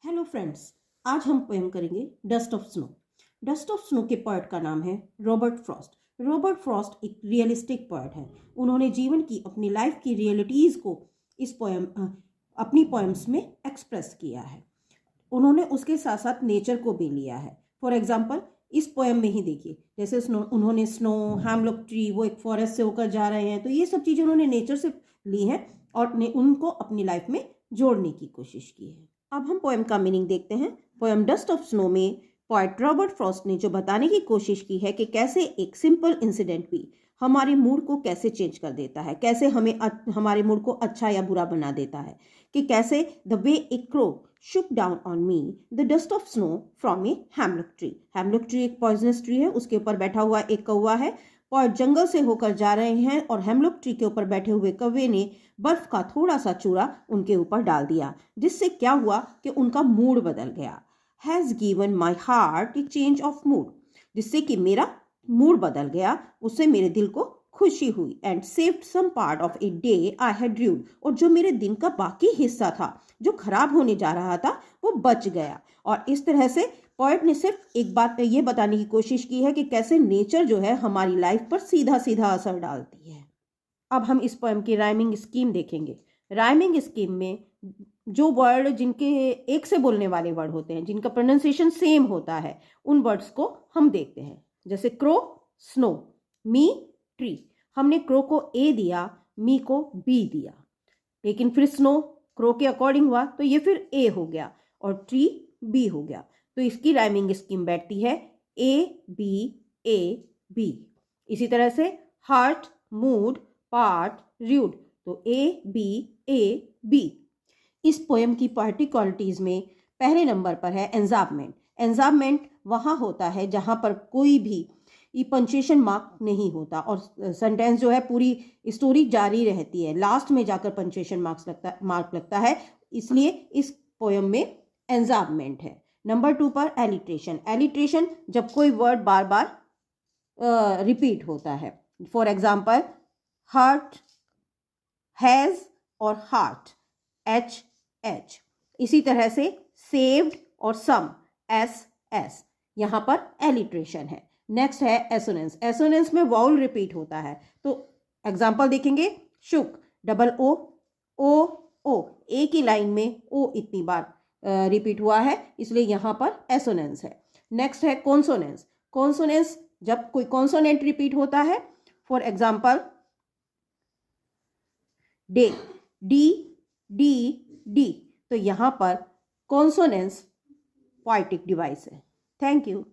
Hello friends, आज हम poem करेंगे dust of snow. Dust of snow के पोएट का नाम है रॉबर्ट फ्रॉस्ट। रॉबर्ट फ्रॉस्ट एक रियलिस्टिक पोएट है। उन्होंने जीवन की अपनी लाइफ की रियलिटीज़ को इस अपनी पोएम्स में एक्सप्रेस किया है। उन्होंने उसके साथ साथ नेचर को भी लिया है। फॉर एग्जाम्पल, इस पोएम में ही देखिए, जैसे उन्होंने स्नो, हैमलॉक ट्री, वो एक फॉरेस्ट से होकर जा रहे हैं, तो ये सब चीज़ें उन्होंने नेचर से ली हैं और उनको अपनी लाइफ में जोड़ने की कोशिश की है। अब हम पोएम का मीनिंग देखते हैं। पोएम डस्ट ऑफ स्नो में पोएट रॉबर्ट फ्रॉस्ट ने जो बताने की कोशिश की है कि कैसे एक सिंपल इंसिडेंट भी हमारे मूड को कैसे चेंज कर देता है, कैसे हमारे मूड को अच्छा या बुरा बना देता है, कि कैसे the way A crow Shuk down on me the dust of snow from A hemlock tree. Hemlock tree एक पॉइजनस ट्री है, उसके ऊपर बैठा हुआ एक कौवा है। पोएट जंगल से होकर जा रहे हैं और हैमलॉक ट्री के ऊपर बैठे हुए कौवे ने बर्फ का थोड़ा सा चूरा उनके ऊपर डाल दिया, जिससे क्या हुआ कि उनका मूड बदल गया। Has given my heart A change of mood, जिससे कि मेरा मूड बदल गया, उससे मेरे दिल को खुशी हुई। And saved some part of a day I had dude, और जो मेरे दिन का बाकी हिस्सा था जो खराब होने जा रहा था वो बच गया। और इस तरह से पोएट ने सिर्फ एक बात ये बताने की कोशिश की है कि कैसे नेचर जो है हमारी लाइफ पर सीधा सीधा असर डालती है। अब हम इस पोएम की राइमिंग स्कीम देखेंगे। राइमिंग स्कीम में जो वर्ड जिनके एक से बोलने वाले वर्ड होते हैं, जिनका प्रोनाउंसिएशन सेम होता है, उन वर्ड्स को हम देखते हैं। जैसे क्रो स्नो, मी ट्री। हमने क्रो को ए दिया, मी को बी दिया, लेकिन फिर स्नो क्रो के अकॉर्डिंग हुआ तो ये फिर ए हो गया और ट्री बी हो गया। तो इसकी राइमिंग स्कीम बैठती है ए बी। इसी तरह से हार्ट, मूड, पार्ट, रूड, तो ए बी। इस पोएम की पोएटिक क्वालिटीज में पहले नंबर पर है एंजाबमेंट। एंजाबमेंट वहाँ होता है जहाँ पर कोई भी पंक्चुएशन मार्क नहीं होता और सेंटेंस जो है पूरी स्टोरी जारी रहती है, लास्ट में जाकर पंक्चुएशन मार्क लगता है, इसलिए इस पोएम में एंजाबमेंट है। नंबर 2 पर एलिट्रेशन। एलिट्रेशन जब कोई वर्ड बार बार रिपीट होता है। फॉर एग्जाम्पल, हार्ट, हैज़ और हार्ट, एच। इसी तरह से सेव्ड और सम, एस। यहाँ पर एलिट्रेशन है। नेक्स्ट है एसोनेंस। एसोनेंस में वाउल रिपीट होता है, तो एग्जाम्पल देखेंगे, शुक, डबल ओ, ए की लाइन में ओ इतनी बार रिपीट हुआ है, इसलिए यहाँ पर एसोनेंस है। नेक्स्ट है कॉन्सोनेंस। कॉन्सोनेंस जब कोई कॉन्सोनेंट रिपीट होता है, फॉर एग्जाम्पल डे, डी, तो यहाँ पर कॉन्सोनेंस पोएटिक डिवाइस है। Thank you.